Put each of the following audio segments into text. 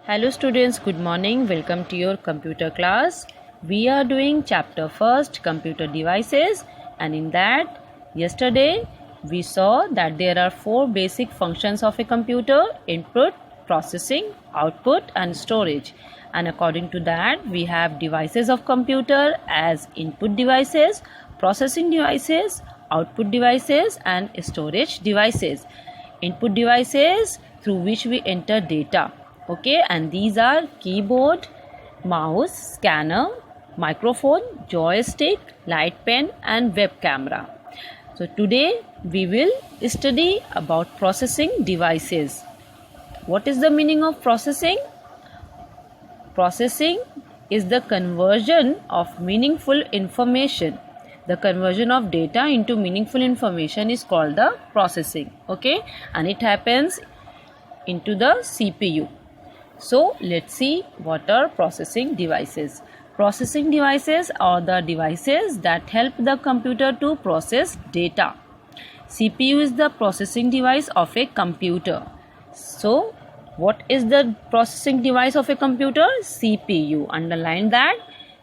Hello students, good morning. Welcome to your computer class. We are doing chapter first, computer devices, and in that yesterday we saw that there are four basic functions of a computer: input, processing, output and storage. And according to that we have devices of computer as input devices, processing devices, output devices and storage devices. Input devices through which we enter data. Okay, and these are keyboard, mouse, scanner, microphone, joystick, light pen and web camera. So today we will study about processing devices. What is the meaning of processing? Processing is the conversion of meaningful information. The conversion of data into meaningful information is called the processing. Okay, and it happens into the CPU. So let's see what are processing devices. Processing devices are the devices that help the computer to process data. CPU is the processing device of a computer. So what is the processing device of a computer? CPU. Underline that.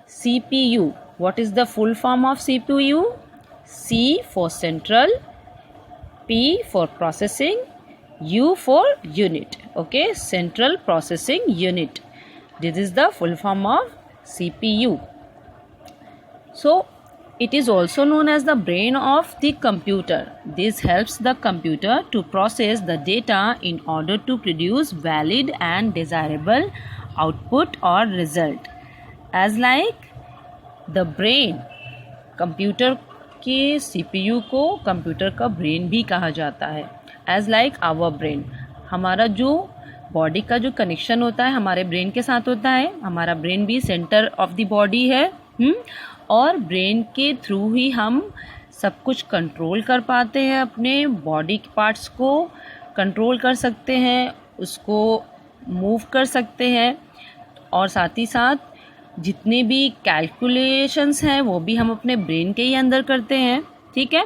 CPU. What is the full form of CPU? C for central, P for processing, U for unit. Okay, central processing unit. This is the full form of CPU. So it is also known as the brain of the computer. This helps the computer to process the data in order to produce valid and desirable output or result. As like the brain, computer के CPU को computer का brain भी कहा जाता है. As like our brain, हमारा जो body का जो कनेक्शन होता है हमारे ब्रेन के साथ होता है. हमारा ब्रेन भी सेंटर ऑफ द बॉडी है. और ब्रेन के थ्रू ही हम सब कुछ कंट्रोल कर पाते हैं. अपने बॉडी के पार्ट्स को कंट्रोल कर सकते हैं, उसको मूव कर सकते हैं और साथ ही साथ जितने भी कैलकुलेशंस हैं वो भी हम अपने ब्रेन के ही अंदर करते हैं. ठीक है,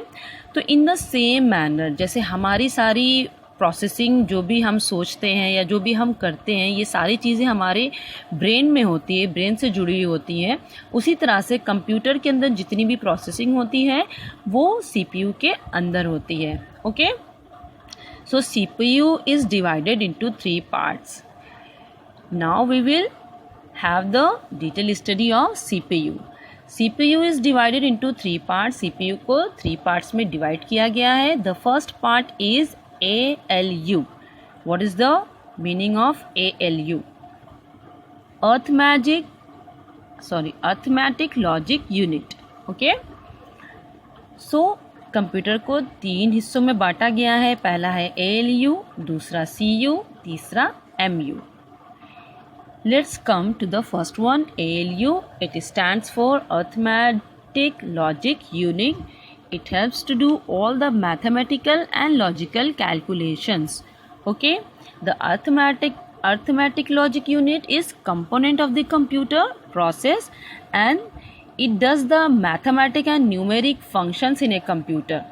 तो इन द सेम मैनर जैसे हमारी सारी प्रोसेसिंग जो भी हम सोचते हैं या जो भी हम करते हैं ये सारी चीज़ें हमारे ब्रेन में होती है, ब्रेन से जुड़ी हुई होती हैं. उसी तरह से कंप्यूटर के अंदर जितनी भी प्रोसेसिंग होती है वो CPU के अंदर होती है. Okay, so CPU is divided into 3 parts. Now we will have the detailed study of CPU. CPU is divided into 3 parts. CPU को 3 parts में divide किया गया है. The first part is ALU. What is the meaning of ALU? Arithmetic Logic Unit. Okay. So computer को 3 हिस्सों में बांटा गया है. पहला है ALU, दूसरा CU, तीसरा MU. Let's come to the first one, ALU. It stands for Arithmetic Logic Unit. It helps to do all the mathematical and logical calculations. Okay, the arithmetic logic unit is component of the computer process and it does the mathematic and numeric functions in a computer.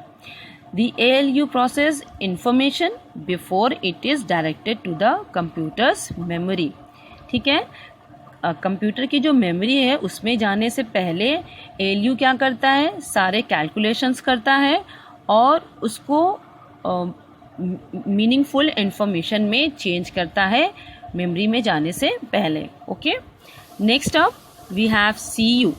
The ALU process information before it is directed to the computer's memory. ठीक है, computer की जो memory है उसमें जाने से पहले ALU क्या करता है, सारे कैलकुलेशंस करता है और उसको मीनिंगफुल इंफॉर्मेशन में चेंज करता है मेमोरी में जाने से पहले. Okay, next up we have CU.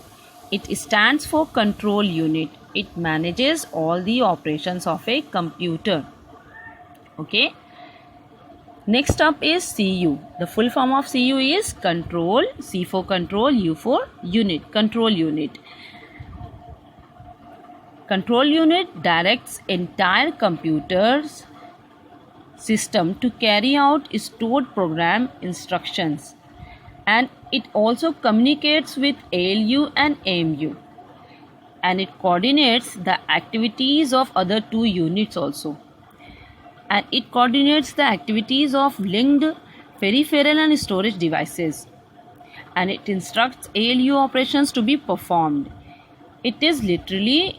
It stands for control unit. It manages all the operations of a computer. Okay, next up is CU. The full form of CU is control. C for control, U for unit. Control unit. Control unit directs entire computer's system to carry out stored program instructions, and it also communicates with ALU and AMU, and it coordinates the activities of other 2 units also. And it coordinates the activities of linked peripheral and storage devices, and it instructs ALU operations to be performed. It is literally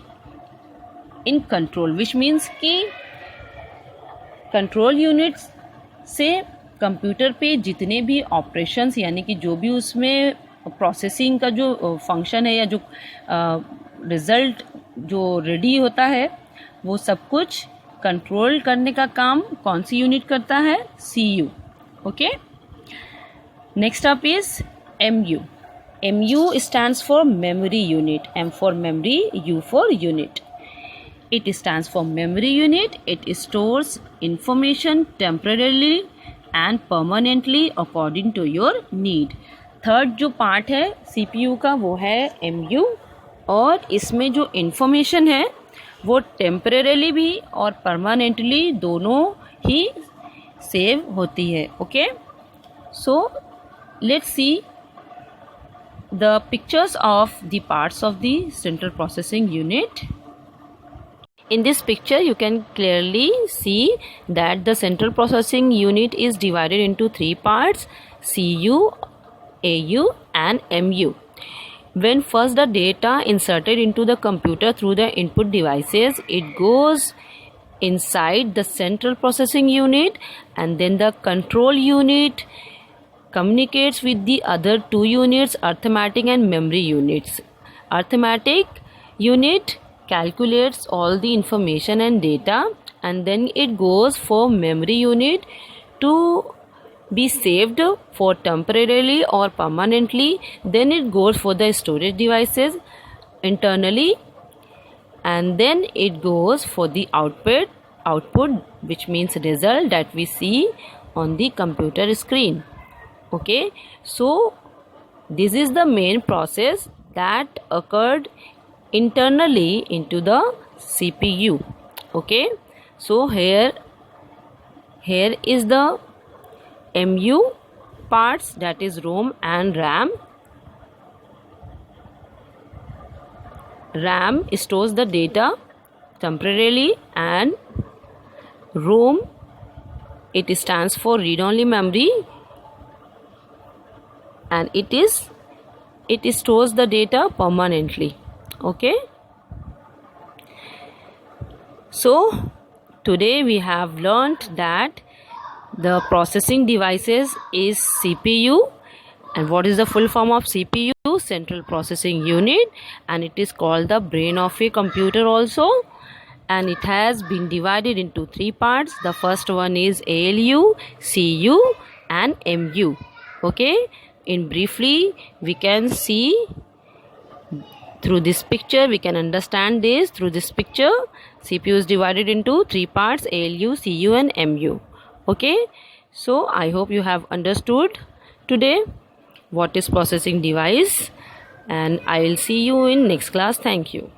in control, which means कि control units से computer पे जितने भी operations यानी कि जो भी उसमें प्रोसेसिंग का जो फंक्शन है या जो रिज़ल्ट जो रेडी होता है वो सब कुछ कंट्रोल करने का काम कौन सी यूनिट करता है? CPU. Okay, next up is MU. MU stands for memory unit. M for memory, U for unit. It stands for memory unit. It stores information temporarily and permanently according to your need. Third जो part है CPU का वो है MU, और इसमें जो information है वो टेम्परेरली भी और परमानेंटली दोनों ही सेव होती है. Okay, so let's see the pictures of the parts of the central processing unit. In this picture you can clearly see that the central processing unit is divided into three parts: CU, AU and MU. When first the data inserted into the computer through the input devices, it goes inside the central processing unit, and then the control unit communicates with the other two units, arithmetic and memory units. Arithmetic unit calculates all the information and data, and then it goes for memory unit to be saved for temporarily or permanently. Then it goes for the storage devices internally, and then it goes for the output, which means result that we see on the computer screen. Okay, so this is the main process that occurred internally into the CPU. Okay, so here is the MU parts, that is ROM and RAM. RAM stores the data temporarily, and ROM, it stands for read-only memory, and it stores the data permanently. Okay, so today we have learnt that the processing devices is CPU. And what is the full form of CPU? Central Processing Unit, and it is called the brain of a computer also. And it has been divided into three parts. The first one is ALU, CU and MU. Okay, in briefly we can see through this picture, we can understand this through this picture. CPU is divided into three parts: ALU, CU and MU. Okay, so I hope you have understood today what is processing device, and I will see you in next class. Thank you.